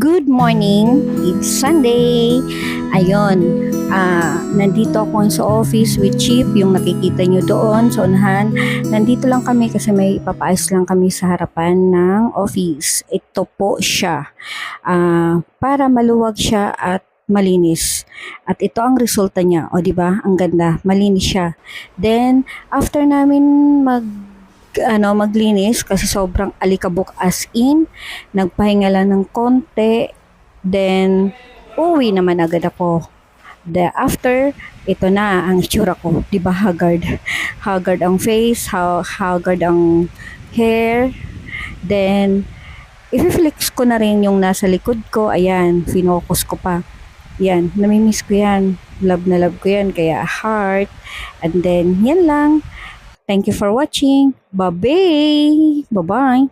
Good morning! It's Sunday! Ayun, nandito ako sa office with Chip, yung nakikita nyo doon sa unahan. Nandito lang kami kasi may ipapaayos lang kami sa harapan ng office. Ito po siya. Para maluwag siya at malinis. At ito ang resulta niya. O, di ba? Ang ganda. Malinis siya. Then, after namin maglinis kasi sobrang alikabok as in. Nagpahinga lang ng konti. Then, uwi naman agad ako. After, ito na ang itsura ko. Diba haggard? Haggard ang face, haggard ang hair. Then, i-flex ko na rin yung nasa likod ko. Ayan, finokus ko pa. Yan, namimiss ko yan. Love na love ko yan. Kaya heart. And then, yan lang. Thank you for watching. Bye-bye. Bye-bye.